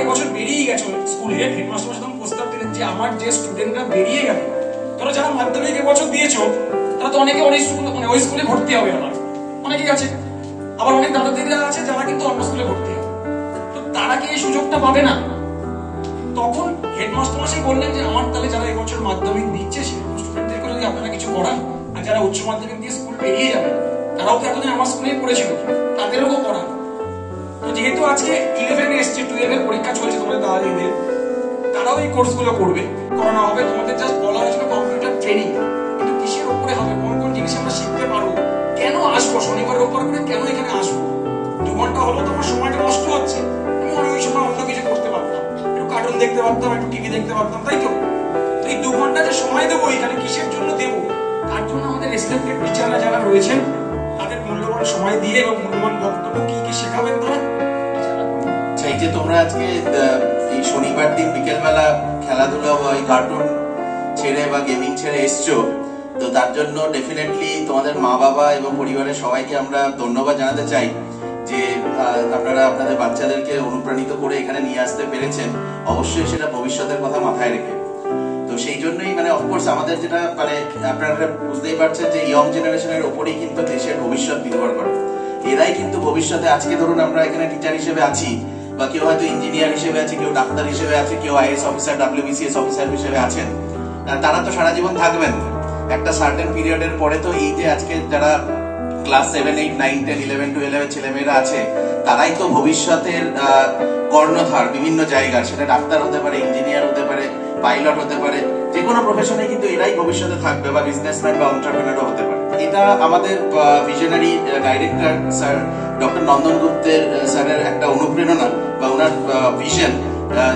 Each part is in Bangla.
এবছর বেরিয়ে গেছো স্কুলে, হেডমাস্টার সাথে প্রস্তাব দিলেন যে আমার যে স্টুডেন্টরা বেরিয়ে গেল, তোরা যারা মাধ্যমিক এবছর দিয়েছো তারা তো অনেকে ওই স্কুলে ভর্তি হবে না, অনেকেই আছে, আবার অনেক দাদা দিদিরা আছে যারা কিন্তু অন্য স্কুলে ভর্তি হবে, তো তারা কি এই সুযোগটা পাবে না? তখন হেডমাস্টার মশাই বললেন যে আমার তাহলে যারা এবছর মাধ্যমিক দিচ্ছে সেরকম স্টুডেন্টদেরকে যদি আপনারা কিছু করান, আর যারা উচ্চ মাধ্যমিক দিয়ে স্কুল বেরিয়ে যাবে তারাও তো এতদিন আমার স্কুলেই পড়েছিল, তাদেরও করান। তো যেহেতু আজকে 11 এসছে, 12 পরীক্ষা চলছে তোমাদের দাদা দিদিদের, তারাও এই কোর্সগুলো করবে, করানো হবে। তোমাদের জাস্ট বলা হয়েছিল কম্পিউটার ট্রেনিং, কিন্তু কিসের উপরে হবে, কোন কোন জিনিস আমরা শিখতে পারবো, কেন আসবো শনিবার রোববার করে, কেন এখানে আসবো, 2 ঘন্টা হলো তোমার সময়টা নষ্ট হচ্ছে, আমি ওই সময় অন্য কিছু করতে পারতাম, একটু কার্টুন দেখতে পারতাম, একটু টিভি দেখতে পারতাম, তাই তো? এই 2 ঘন্টা যে সময় দেবো এখানে কিসের জন্য দেবো, তার জন্য আমাদের রেসপেক্টেড টিচাররা যারা রয়েছেন তাদের মূল্যবান সময় দিয়ে এবং মূল্যবান বক্তব্য কি কি শেখাবেন তারা। এই যে তোমরা আজকে এই শনিবার দিন বিকেলবেলা খেলাধুলা বা এই কার্টুন ছেড়ে বা গেমিং ছেড়ে এসছো, তো তার জন্য ডেফিনেটলি তোমাদের মা বাবা এবং পরিবারের সবাইকে আমরা ধন্যবাদ জানাতে চাই যে আপনারা আপনাদের বাচ্চাদেরকে অনুপ্রাণিত করে এখানে নিয়ে আসতে পেরেছেন, অবশ্যই সেটা ভবিষ্যতের কথা মাথায় রেখে। তো সেই জন্যই মানে অফকোর্স আমাদের যেটা মানে আপনারা বুঝতেই পারছেন যে ইয়ং জেনারেশনের উপরেই কিন্তু দেশের ভবিষ্যৎ নির্ভর করে, এরাই কিন্তু ভবিষ্যতে, আজকে ধরুন আমরা এখানে টিচার হিসেবে আছি বা কেউ হয়তো ইঞ্জিনিয়ার হিসেবে আছে, কেউ ডাক্তার হিসেবে আছে, কেউ আইএস অফিসার, WBCS অফিসার হিসেবে আছেন, তারা তো সারা জীবন থাকবেন, একটা সার্টেন পিরিয়ডের পরে তো এই যে আজকে যারা ক্লাস 7, 8, 9, 10, 11, 12 ছেলেমেয়েরা আছে তারাই তো ভবিষ্যতের কর্ণধার বিভিন্ন জায়গার, সেটা ডাক্তার হতে পারে, ইঞ্জিনিয়ার হতে পারে, পাইলট হতে পারে, যে কোনো প্রফেশনে কিন্তু এরাই ভবিষ্যতে থাকবে বা বিজনেসম্যান বা এন্টারপ্রেনারও হতে পারে। এটা আমাদের ভিশনারি ডাইরেক্টর স্যার ডক্টর নন্দন গুপ্তের স্যারের একটা অনুপ্রেরণা বা ওনার ভিশন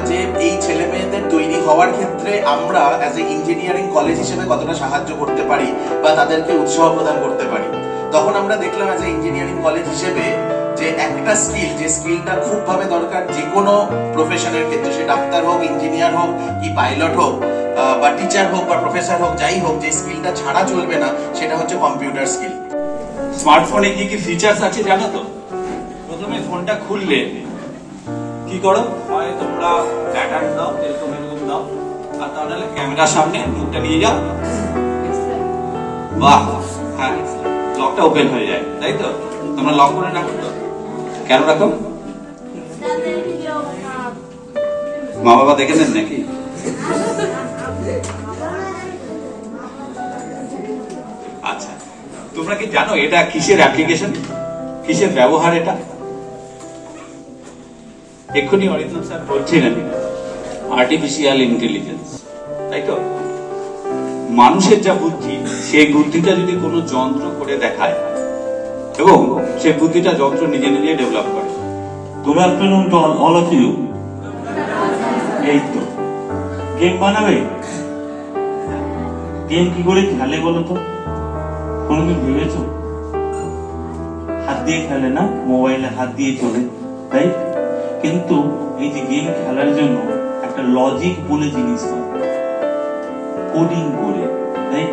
যে এই ছেলে মেয়েদের তৈরি হওয়ার ক্ষেত্রে আমরা অ্যাজ এ ইঞ্জিনিয়ারিং কলেজ হিসেবে কতটা সাহায্য করতে পারি বা তাদেরকে উৎসাহ প্রদান করতে পারি। তখন আমরা দেখলাম অ্যাজ এ ইঞ্জিনিয়ারিং কলেজ হিসেবে যে একটা স্কিল, যে স্কিলটা খুব ভাবে দরকার যে কোনো প্রফেশনের ক্ষেত্রে, সে ডাক্তার হোক, ইঞ্জিনিয়ার হোক, কি পাইলট হোক বা টিচার হোক বা প্রফেসর হোক, যাই হোক, যে স্কিলটা ছাড়া চলবে না সেটা হচ্ছে কম্পিউটার স্কিল। স্মার্টফোনে কি কি ফিচার্স আছে জানো তো? প্রথমে ফোনটা খুললে কি করো, হয় তোমরা প্যাটার্ন দাও, এরকম দাও, আর তাহলে ক্যামেরার সামনে মুখটা নিয়ে যাও, বাহ, হ্যাঁ, লকটা ওপেন হয়ে যায়, তাই তো? তোমরা লক করে রাখো তো, কেন রাখো? মা বাবা দেখে নেন নাকি? আচ্ছা, তোমরা কি জানো এটা কিসের অ্যাপ্লিকেশন, কিসের ব্যবহার? এটা এক্ষুনি অরিন্দম স্যার বলছিলেন আর্টিফিশিয়াল ইন্টেলিজেন্স, তাই তো? মানুষের যা বুদ্ধি, সেই বুদ্ধিটা যদি কোনো যন্ত্র করে দেখায় এবং সেই বুদ্ধিটা যন্ত্র নিজে নিজে ডেভেলপ করে। Good afternoon to all of you. এই তো গেম বানাবে, গেম কি করে খেলে বলো তো? কোনদিন ভেবেছো? হাত দিয়ে খেলে না, মোবাইলে হাত দিয়ে চলে, তাই? কিন্তু এই যে গেম খেলার জন্য একটা লজিক বলে জিনিস হয়, কোডিং করে, তাই?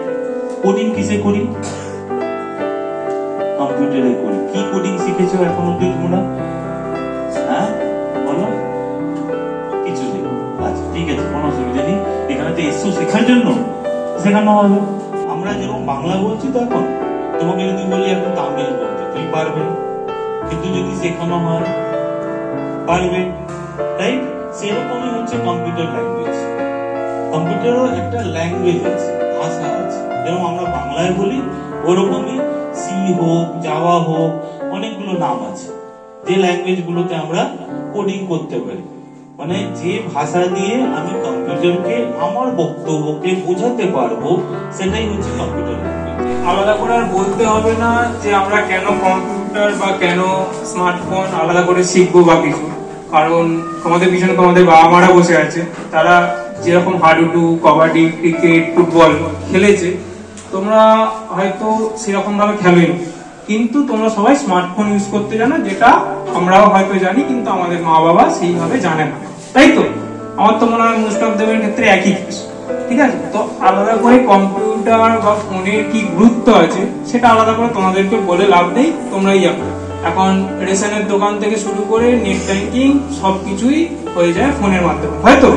কোডিং কিসে করি? কম্পিউটারে করি। কি কোডিং শিখেছো এখন অব্দি তোমরা? হ্যাঁ বলো, কিছু নেই। আচ্ছা ঠিক আছে, কোনো অসুবিধা নেই, এখানে তো এসছো শেখার জন্য, শেখানো হবে। আমরা যেরকম বাংলা বলছি তো এখন, তোমাকে যদি বলি এখন তামিল বলতে, তুমি পারবে, কিন্তু যদি শেখানো হয় পারবে, তাই? সেরকমই হচ্ছে কম্পিউটার ল্যাঙ্গুয়েজ। কম্পিউটারও একটা ল্যাঙ্গুয়েজ আছে, ভাষা আছে, যেরকম আমরা বাংলায় বলি ওরকমই সি হোক, জাভা হোক, অনেকগুলো নাম আছে, যে ল্যাঙ্গুয়েজ গুলোতে আমরা কোডিং করতে পারি। মানে যে ভাষা দিয়ে আমি কম্পিউটারকে আমার বক্তব্যকে বোঝাতে পারবো, সেটাই হচ্ছে কম্পিউটার ল্যাঙ্গুয়েজ। আলাদা করে আর বলতে হবে না যে আমরা কেন কম্পিউটার বা কেন স্মার্টফোন আলাদা করে শিখবো বা কিছু, কারণ তোমাদের পিছনে তোমাদের বাবা মারা বসে আছে, তারা যেরকম হাডুডু, কবাডি, ক্রিকেট, ফুটবল খেলেছে, তোমরা হয়তো সেরকম ভাবে খেলোনি, কিন্তু তোমরা সবাই স্মার্টফোন ইউজ করতে জানো, যেটা আমরাও হয়তো জানি, কিন্তু আমাদের মা বাবা সেইভাবে জানে না, তাই তো? আমার তো মনে হয় মোস্ট অফ দেমের ক্ষেত্রে একই কেস, ঠিক আছে? তো আলাদা করে কম্পিউটার বা ফোনের কি গুরুত্ব আছে সেটা আলাদা করে তোমাদেরকে বলে লাভ নেই, তোমরাই জানো। এখন রেশনের দোকান থেকে শুরু করে নেট ব্যাংকিং সবকিছুই হয়ে যায় ফোনের মাধ্যমে, হয়তো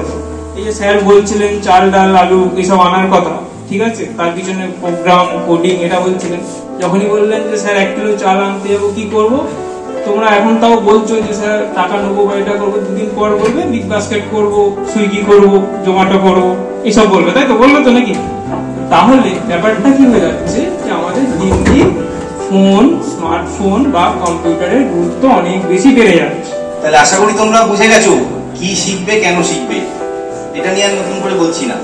এই যে স্যার বলছিলেন চাল ডাল আলু এইসব আনার কথা, ঠিক আছে, তার পিছনে প্রোগ্রাম কোডিং এটা বলছিলেন। যখনই বললেন যে স্যার 1 কিলো চাল আনতে যাবো কি করব, তোমরা এখন তাও বলছো যে স্যার টাকা নেবো বা এটা করবো, দুদিন পর বলবে বিগ বাস্কেট করবো, সুইগি করবো, জোম্যাটো করবো, এইসব বলবে, তাই তো? বলবে তো নাকি? তাহলে ব্যাপারটা কি হয়ে যাচ্ছে যে আমাদের দিন দিন ফোন, স্মার্টফোন বা কম্পিউটারের গুরুত্ব অনেক বেশি বেড়ে যাচ্ছে। তাহলে আশা করি তোমরা বুঝে গেছো কি শিখবে, কেন শিখবে। এটা নিয়ে আর নতুন করে বলছি না।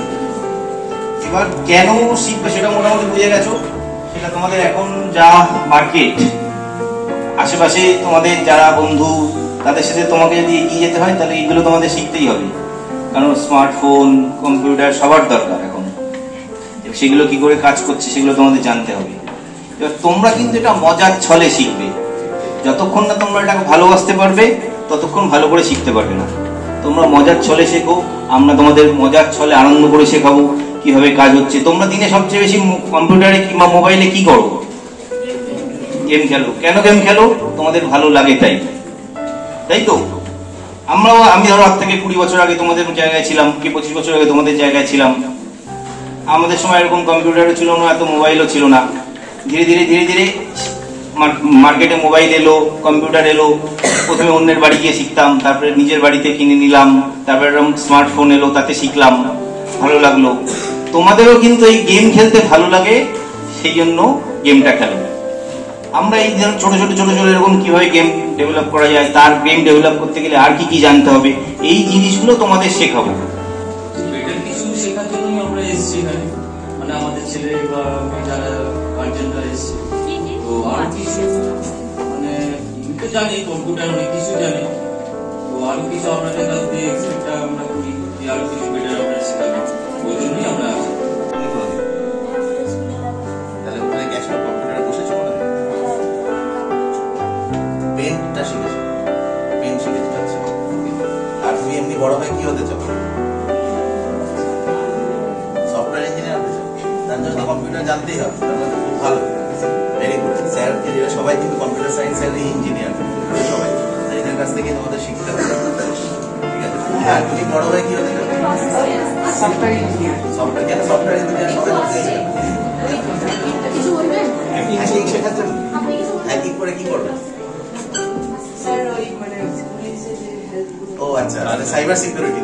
এবার কেন শিখবে সেটা মোটামুটি বুঝে গেছো। সেটা তোমাদের এখন যা মার্কেট, আশেপাশে তোমাদের যারা বন্ধু, তাদের সাথে তোমাকে যদি এগিয়ে যেতে হয় তাহলে এইগুলো তোমাদের শিখতেই হবে। কারণ স্মার্টফোন, কম্পিউটার সবার দরকার এখন। সেগুলো কি করে কাজ করছে সেগুলো তোমাদের জানতে হবে। এবার তোমরা কিন্তু এটা মজার ছলে শিখবে। যতক্ষণ না তোমরা এটাকে ভালোবাসতে পারবে ততক্ষণ ভালো করে শিখতে পারবে না। তোমরা মজার ছলে শেখো, আমরা তোমাদের মজার ছলে আনন্দ করে শেখাবো কিভাবে কাজ হচ্ছে। তোমরা দিনে সবচেয়ে বেশি কম্পিউটারে কিংবা মোবাইলে কি করো? গেম খেলো। কেন গেম খেলো? তোমাদের ভালো লাগে তাই, তাই তো? আমি ধরো আজ থেকে 20 বছর আগে তোমাদের জায়গায় ছিলাম, কি 25 বছর আগে তোমাদের জায়গায় ছিলাম। আমাদের সময় এরকম কম্পিউটারও ছিল না, এত মোবাইলও ছিল না। ধীরে ধীরে ধীরে ধীরে মার্কেটে মোবাইল এলো, কম্পিউটার এলো। প্রথমে অন্যের বাড়ি গিয়ে শিখতাম, তারপরে নিজের বাড়িতে কিনে নিলাম, তারপরে স্মার্টফোন এলো, তাতে শিখলাম, ভালো লাগলো। তোমাদেরও কিন্তু এই গেম খেলতে ভালো লাগে, সেই জন্য গেমটা খেলো। আমরা এই ছোট ছোট এরকম কিভাবে গেম ডেভেলপ করা যায়, তার গেম ডেভেলপ করতে গেলে আর কি কি জানতে হবে, এই জিনিসগুলো তোমাদের শেখাবো। কিছু শেখার জন্যই আমরা এসেছি এখানে, মানে আমাদের ছেলে বা যারা গার্জেনরা এসেছে। তো আর কিছু মানে তো জানি কম্পিউটার অনেক কিছু জানি, তো আরো কিছু আপনাদের কাছ থেকে এক্সপেক্ট আমরা করি যে আরো কিছু বেটার আপনারা শেখাবেন, ওই জন্যই আমরা আসি। তাহলে ওখানে গেছো, কম্পিউটারে বসেছো, পেনটা শিখেছো, পেন শিখেছো। আচ্ছা, আর তুমি এমনি বড় হয়ে কি হতে চাও? সফটওয়্যার ইঞ্জিনিয়ার হতে চাও? তার জন্য কম্পিউটার জানতেই হবে, তার মধ্যে খুব ভালো, ভেরি গুড। স্যার সবাই কিন্তু কম্পিউটার সায়েন্সের ইঞ্জিনিয়ার, সবাই এদের কাছ থেকে তোমাদের শিখতে হবে, ঠিক আছে? আর তুমি বড় হয়ে কি হতে চাও? Software engineer. সফটওয়্যার, কেন সফটওয়্যার ইঞ্জিনিয়ার সবাই হতে চায়? হ্যাকিং শেখার জন্য। হ্যাকিং করে কি করবে? ও আচ্ছা, সাইবার সিকিউরিটি।